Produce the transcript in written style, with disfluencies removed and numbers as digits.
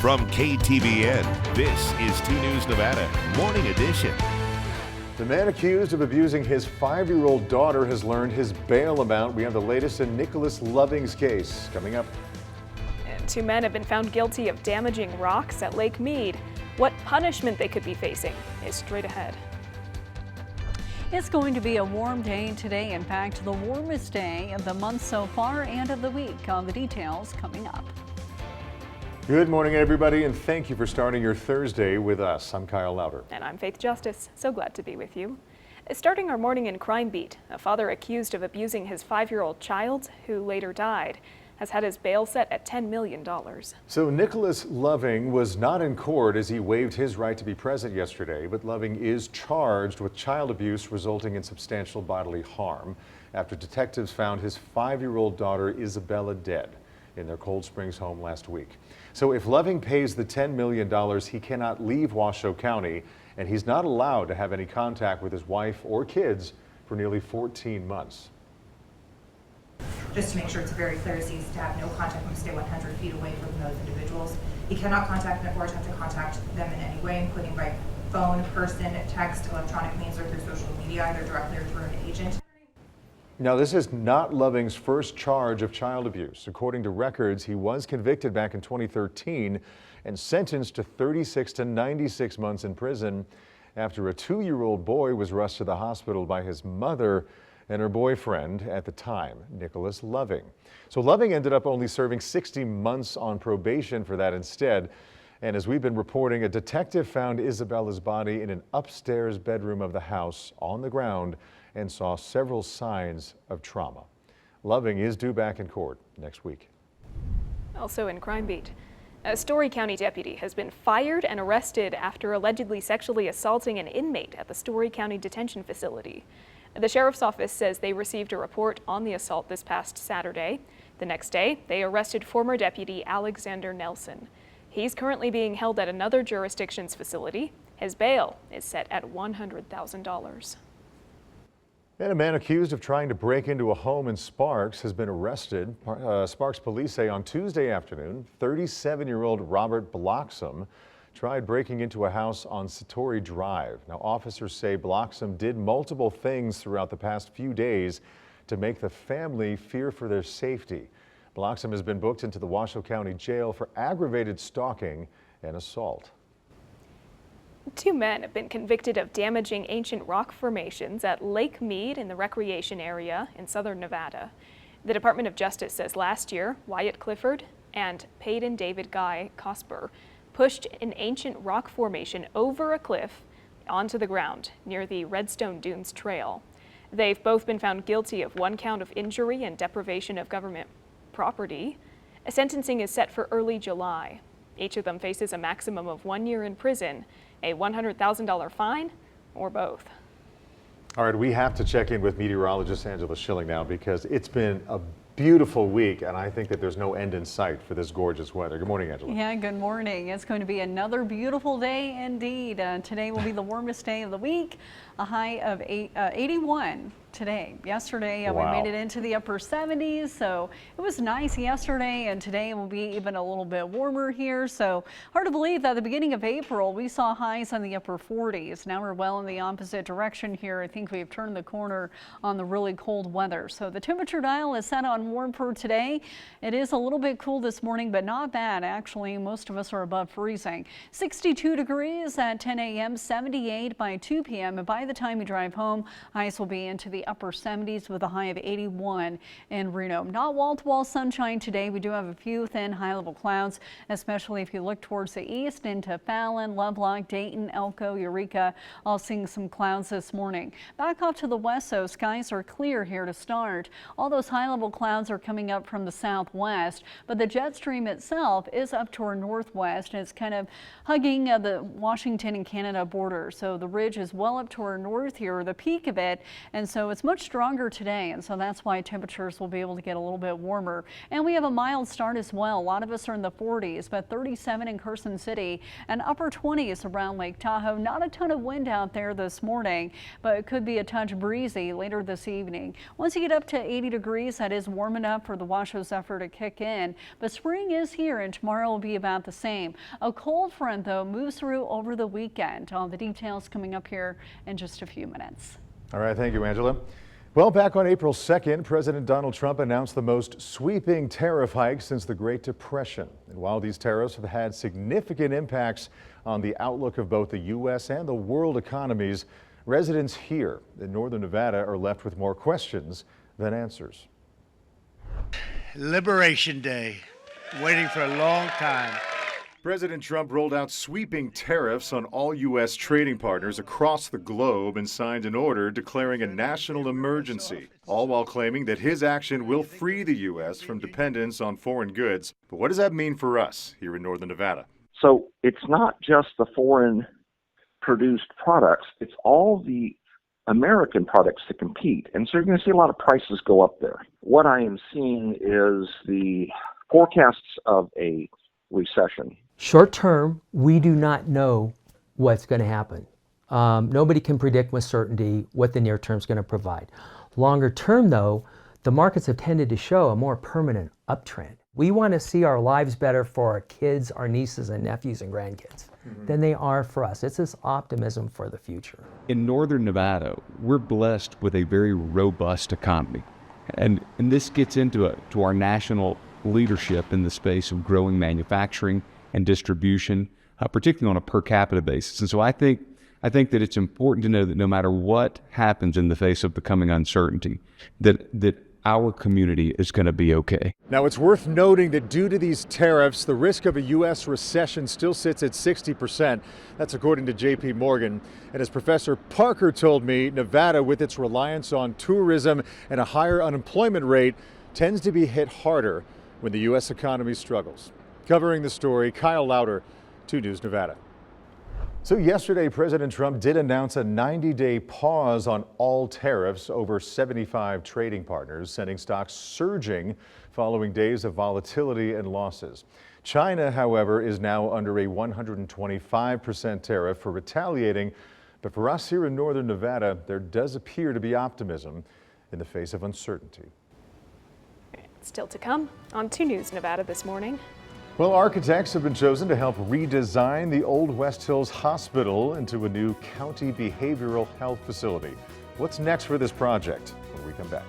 From KTBN, this is 2 News Nevada, Morning Edition. The man accused of abusing his 5-year-old daughter has learned his bail amount. We have the latest in Nicholas Loving's case coming up. And 2 men have been found guilty of damaging rocks at Lake Mead. What punishment they could be facing is straight ahead. It's going to be a warm day today. In fact, the warmest day of the month so far and of the week. All the details coming up. Good morning, everybody, and thank you for starting your Thursday with us. I'm Kyle Louder. And I'm Faith Justice. So glad to be with you. Starting our morning in Crime Beat, a father accused of abusing his 5-year-old child, who later died, has had his bail set at $10 million. So Nicholas Loving was not in court as he waived his right to be present yesterday, but Loving is charged with child abuse resulting in substantial bodily harm after detectives found his 5-year-old daughter Isabella dead in their Cold Springs home last week. So if Loving pays the $10 million, he cannot leave Washoe County, and he's not allowed to have any contact with his wife or kids for nearly 14 months. Just to make sure it's very clear, is he's to have no contact and stay 100 feet away from those individuals. He cannot contact them or attempt to contact them in any way, including by phone, person, text, electronic means, or through social media, either directly or through an agent. Now, this is not Loving's first charge of child abuse. According to records, he was convicted back in 2013 and sentenced to 36 to 96 months in prison after a 2-year-old boy was rushed to the hospital by his mother and her boyfriend at the time, Nicholas Loving. So Loving ended up only serving 60 months on probation for that instead. And as we've been reporting, a detective found Isabella's body in an upstairs bedroom of the house on the ground and saw several signs of trauma. Loving is due back in court next week. Also in Crime Beat, a Story County deputy has been fired and arrested after allegedly sexually assaulting an inmate at the Story County Detention Facility. The sheriff's office says they received a report on the assault this past Saturday. The next day, they arrested former deputy Alexander Nelson. He's currently being held at another jurisdiction's facility. His bail is set at $100,000. And a man accused of trying to break into a home in Sparks has been arrested. Sparks police say on Tuesday afternoon, 37-year-old Robert Bloxam tried breaking into a house on Satori Drive. Now, officers say Bloxam did multiple things throughout the past few days to make the family fear for their safety. Bloxam has been booked into the Washoe County Jail for aggravated stalking and assault. 2 men have been convicted of damaging ancient rock formations at Lake Mead in the recreation area in southern Nevada. The Department of Justice says last year, Wyatt Clifford and Peyton David Guy Cosper pushed an ancient rock formation over a cliff onto the ground near the Redstone Dunes Trail. They've both been found guilty of 1 count of injury and deprivation of government property. A sentencing is set for early July. Each of them faces a maximum of 1 year in prison, a $100,000 fine, or both. All right, we have to check in with meteorologist Angela Schilling now because it's been a beautiful week, and I think that there's no end in sight for this gorgeous weather. Good morning, Angela. Yeah, good morning. It's going to be another beautiful day indeed. Today will be the warmest day of the week, a high of 81 today. Yesterday, Wow. we made it into the upper 70s, so it was nice yesterday, and today will be even a little bit warmer here. So hard to believe that at the beginning of April, we saw highs on the upper 40s. Now we're well in the opposite direction here. I think we've turned the corner on the really cold weather. So the temperature dial is set on warm for today. It is a little bit cool this morning, but not bad. Actually, most of us are above freezing. 62 degrees at 10 a.m., 78 by 2 p.m. And by the time you drive home, highs will be into the upper 70s with a high of 81 in Reno. Not wall-to-wall sunshine today. We do have a few thin high-level clouds, especially if you look towards the east into Fallon, Lovelock, Dayton, Elko, Eureka, all seeing some clouds this morning. Back off to the west, so skies are clear here to start. All those high-level clouds are coming up from the southwest, but the jet stream itself is up to our northwest, and it's kind of hugging the Washington and Canada border. So the ridge is well up to our north here, the peak of it, and so it's it's much stronger today, and so that's why temperatures will be able to get a little bit warmer. And we have a mild start as well. A lot of us are in the 40s, but 37 in Carson City and upper 20s around Lake Tahoe. Not a ton of wind out there this morning, but it could be a touch breezy later this evening. Once you get up to 80 degrees, that is warm enough for the Washoe Zephyr to kick in. But spring is here, and tomorrow will be about the same. A cold front, though, moves through over the weekend. All the details coming up here in just a few minutes. All right, thank you, Angela. Well, back on April 2nd, President Donald Trump announced the most sweeping tariff hike since the Great Depression. And while these tariffs have had significant impacts on the outlook of both the U.S. and the world economies, residents here in northern Nevada are left with more questions than answers. Liberation Day, waiting for a long time. President Trump rolled out sweeping tariffs on all U.S. trading partners across the globe and signed an order declaring a national emergency, all while claiming that his action will free the U.S. from dependence on foreign goods. But what does that mean for us here in northern Nevada? So it's not just the foreign produced products, it's all the American products that compete. And so you're going to see a lot of prices go up there. What I am seeing is the forecasts of a recession. Short term, we do not know what's going to happen. Nobody can predict with certainty what the near term is going to provide. Longer term, though, the markets have tended to show a more permanent uptrend. We want to see our lives better for our kids, our nieces and nephews and grandkids than they are for us. It's this optimism for the future. In northern Nevada, we're blessed with a very robust economy. And this gets into to our national leadership in the space of growing manufacturing and distribution, particularly on a per capita basis. And so I think that it's important to know that no matter what happens in the face of the coming uncertainty, that our community is going to be okay. Now, it's worth noting that due to these tariffs, the risk of a U.S. recession still sits at 60%. That's according to J.P. Morgan. And as Professor Parker told me, Nevada, with its reliance on tourism and a higher unemployment rate, tends to be hit harder when the U.S. economy struggles. Covering the story, Kyle Lauder, 2 News Nevada. So yesterday, President Trump did announce a 90-day pause on all tariffs over 75 trading partners, sending stocks surging following days of volatility and losses. China, however, is now under a 125% tariff for retaliating. But for us here in northern Nevada, there does appear to be optimism in the face of uncertainty. Still to come on 2 News Nevada this morning. Well, architects have been chosen to help redesign the old West Hills Hospital into a new county behavioral health facility. What's next for this project when we come back?